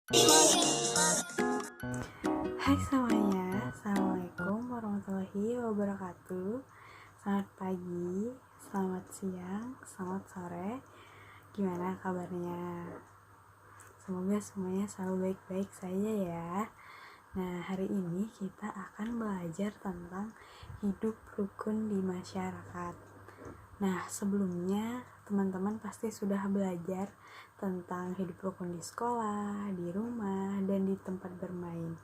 Hai semuanya, Assalamualaikum warahmatullahi wabarakatuh. Selamat pagi, selamat siang, selamat sore. Gimana kabarnya? Semoga semuanya selalu baik-baik saja ya. Nah, hari ini kita akan belajar tentang hidup rukun di masyarakat. Nah, sebelumnya teman-teman pasti sudah belajar tentang hidup rukun di sekolah, di rumah, dan di tempat bermain.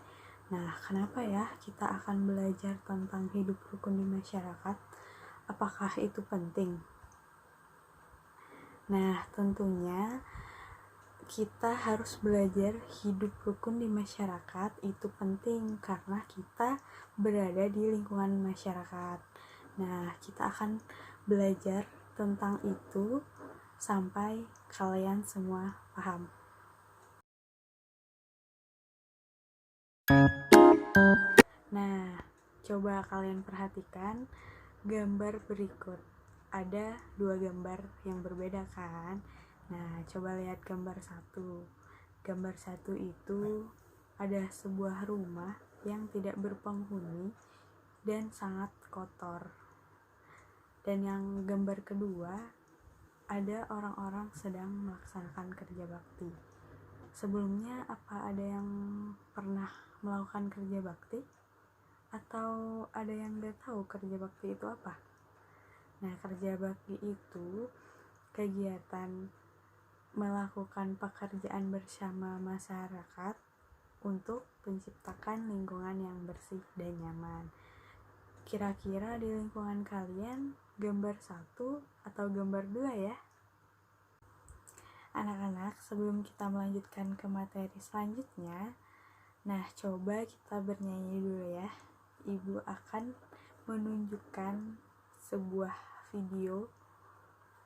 Nah, kenapa ya kita akan belajar tentang hidup rukun di masyarakat? Apakah itu penting? Nah, tentunya kita harus belajar hidup rukun di masyarakat itu penting karena kita berada di lingkungan masyarakat. Nah, kita akan belajar tentang itu sampai kalian semua paham. Nah, coba kalian perhatikan gambar berikut. Ada dua gambar yang berbeda kan? Nah, coba lihat gambar satu. Gambar satu itu ada sebuah rumah yang tidak berpenghuni dan sangat kotor. Dan yang gambar kedua ada orang-orang sedang melaksanakan kerja bakti. Sebelumnya apa ada yang pernah melakukan kerja bakti? Atau ada yang gak tahu kerja bakti itu apa? Nah, kerja bakti itu kegiatan melakukan pekerjaan bersama masyarakat untuk menciptakan lingkungan yang bersih dan nyaman. Kira-kira di lingkungan kalian gambar satu atau gambar dua ya? Anak-anak, sebelum kita melanjutkan ke materi selanjutnya, nah coba kita bernyanyi dulu ya. Ibu akan menunjukkan sebuah video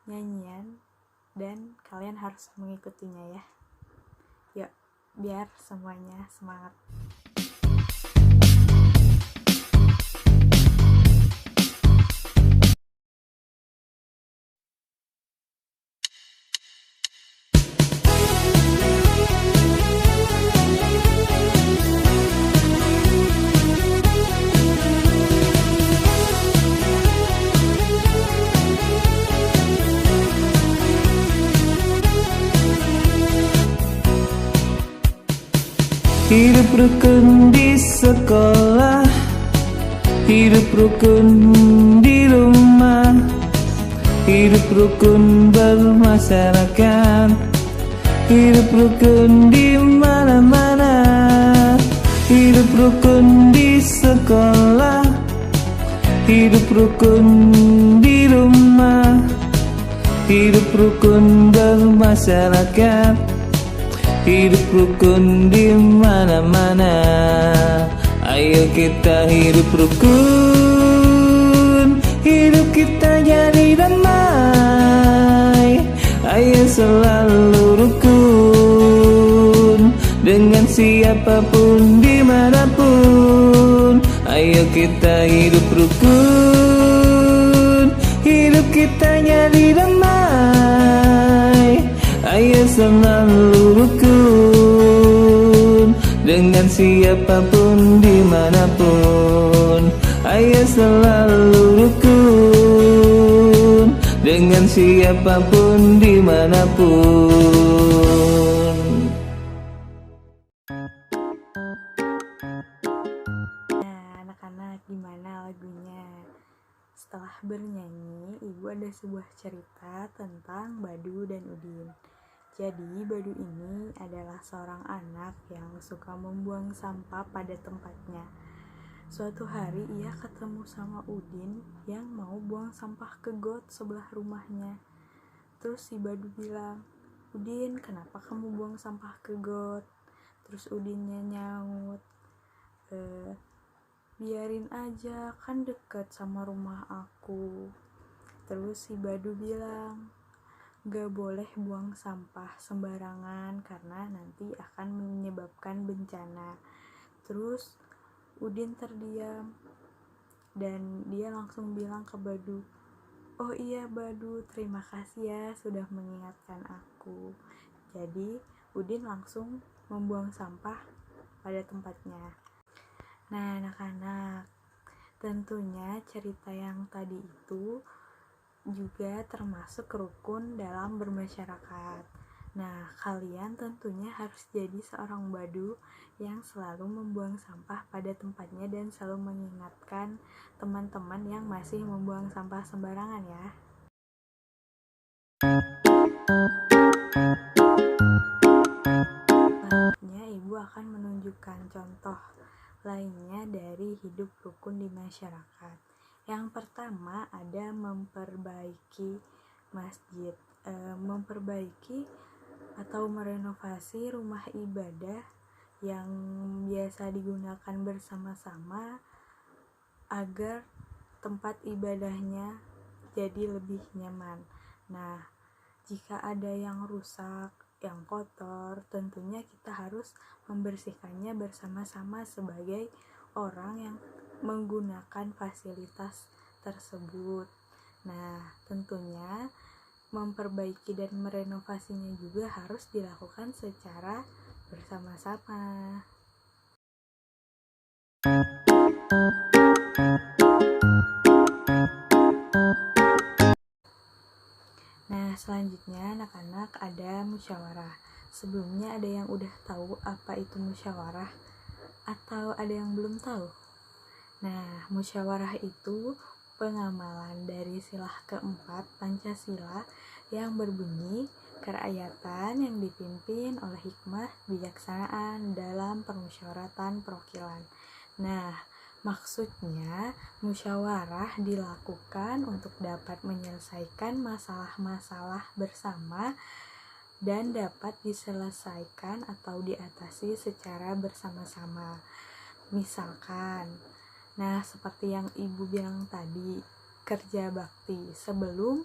nyanyian dan kalian harus mengikutinya ya. Yuk, biar semuanya semangat. Hidup rukun di sekolah, hidup rukun di rumah, hidup rukun bermasyarakat, hidup rukun di mana-mana. Hidup rukun di sekolah, hidup rukun di rumah, hidup rukun bermasyarakat, hidup rukun di mana-mana. Ayo kita hidup rukun, hidup kita jadi damai. Ayo selalu rukun dengan siapapun dimanapun. Ayo kita hidup rukun, hidup kita jadi damai. Ayo selalu rukun dengan siapapun dimanapun. Ayo selalu rukun dengan siapapun dimanapun. Nah, anak-anak, gimana lagunya? Setelah bernyanyi, ibu ada sebuah cerita tentang Badu dan Udin. Jadi, Badu ini adalah seorang anak yang suka membuang sampah pada tempatnya. Suatu hari ia ketemu sama Udin yang mau buang sampah ke got sebelah rumahnya. Terus si Badu bilang, "Udin, kenapa kamu buang sampah ke got?" Terus Udinnya nyaut, "Biarin aja, kan deket sama rumah aku." Terus si Badu bilang, "Gak boleh buang sampah sembarangan karena nanti akan menyebabkan bencana." Terus Udin terdiam dan dia langsung bilang ke Badu, "Oh iya Badu, terima kasih ya sudah mengingatkan aku." Jadi Udin langsung membuang sampah pada tempatnya. Nah, anak-anak, tentunya cerita yang tadi itu juga termasuk rukun dalam bermasyarakat. Nah, kalian tentunya harus jadi seorang badu yang selalu membuang sampah pada tempatnya dan selalu mengingatkan teman-teman yang masih membuang sampah sembarangan ya. Selanjutnya, Ibu akan menunjukkan contoh lainnya dari hidup rukun di masyarakat. Yang pertama ada memperbaiki masjid, memperbaiki atau merenovasi rumah ibadah yang biasa digunakan bersama-sama agar tempat ibadahnya jadi lebih nyaman. Nah, jika ada yang rusak, yang kotor, tentunya kita harus membersihkannya bersama-sama sebagai orang yang menggunakan fasilitas tersebut. Nah, tentunya memperbaiki dan merenovasinya juga harus dilakukan secara bersama-sama. Nah, selanjutnya anak-anak ada musyawarah. Sebelumnya ada yang udah tahu apa itu musyawarah? Atau ada yang belum tahu? Nah, musyawarah itu pengamalan dari sila keempat Pancasila yang berbunyi kerakyatan yang dipimpin oleh hikmah bijaksanaan dalam permusyawaratan perwakilan. Nah, maksudnya musyawarah dilakukan untuk dapat menyelesaikan masalah-masalah bersama dan dapat diselesaikan atau diatasi secara bersama-sama. Misalkan, nah seperti yang Ibu bilang tadi, kerja bakti. Sebelum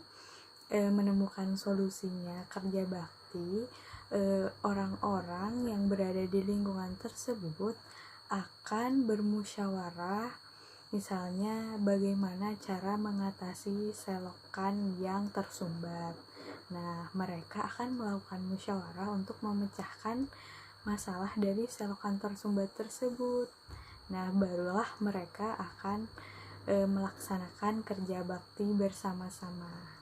menemukan solusinya kerja bakti, orang-orang yang berada di lingkungan tersebut akan bermusyawarah, misalnya bagaimana cara mengatasi selokan yang tersumbat. Nah, mereka akan melakukan musyawarah untuk memecahkan masalah dari selokan tersumbat tersebut. Nah, barulah mereka akan melaksanakan kerja bakti bersama-sama.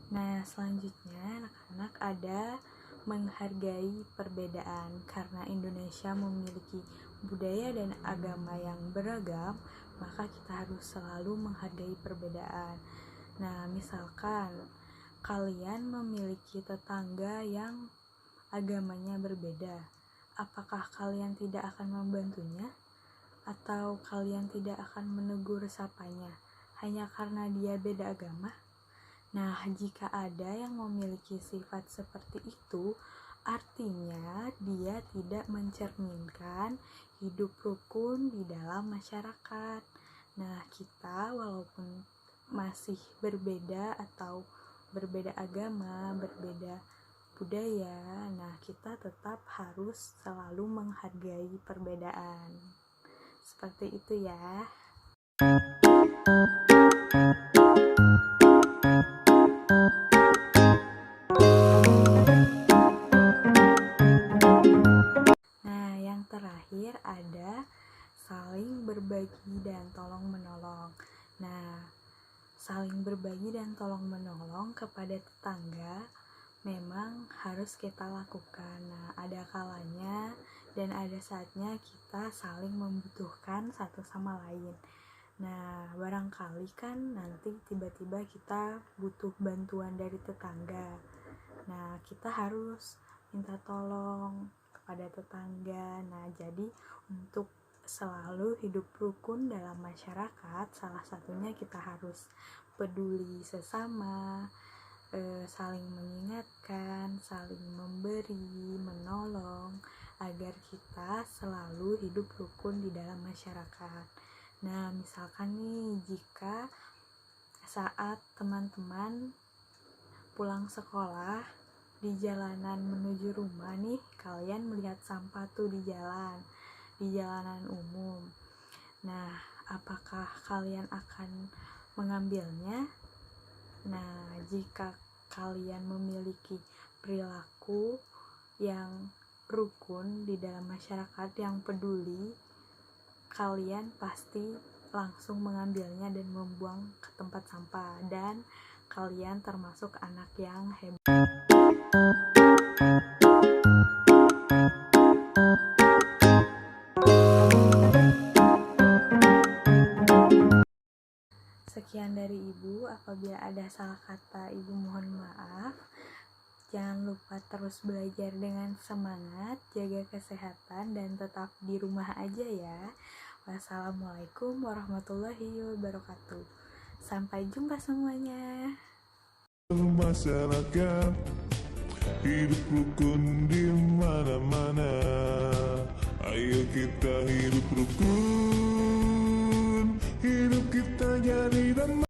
Nah, selanjutnya anak-anak ada menghargai perbedaan. Karena Indonesia memiliki budaya dan agama yang beragam, maka kita harus selalu menghargai perbedaan. Nah, misalkan kalian memiliki tetangga yang agamanya berbeda, apakah kalian tidak akan membantunya? Atau kalian tidak akan menegur sapanya hanya karena dia beda agama? Nah, jika ada yang memiliki sifat seperti itu, artinya dia tidak mencerminkan hidup rukun di dalam masyarakat. Nah, kita walaupun masih berbeda atau berbeda agama, berbeda budaya, nah kita tetap harus selalu menghargai perbedaan. Seperti itu ya. Nah, yang terakhir ada saling berbagi dan tolong menolong. Nah, saling berbagi dan tolong menolong kepada tetangga memang harus kita lakukan. Nah, ada kalanya dan ada saatnya kita saling membutuhkan satu sama lain. Nah, barangkali kan nanti tiba-tiba kita butuh bantuan dari tetangga. Nah, kita harus minta tolong kepada tetangga. Nah, jadi untuk selalu hidup rukun dalam masyarakat, salah satunya kita harus peduli sesama, saling mengingatkan, saling memberi, menolong, agar kita selalu hidup rukun di dalam masyarakat. Nah, misalkan nih, jika saat teman-teman pulang sekolah di jalanan menuju rumah nih, kalian melihat sampah tuh di jalanan umum. Nah, apakah kalian akan mengambilnya? Nah, jika kalian memiliki perilaku yang rukun di dalam masyarakat yang peduli, kalian pasti langsung mengambilnya dan membuang ke tempat sampah, dan kalian termasuk anak yang hebat. Sekian dari Ibu, apabila ada salah kata Ibu mohon maaf. Jangan lupa terus belajar dengan semangat, jaga kesehatan, dan tetap di rumah aja ya. Wassalamualaikum warahmatullahi wabarakatuh. Sampai jumpa semuanya. Masyarakat hidup rukun di mana-mana. Ayo kita hidup rukun, hidup kita jadi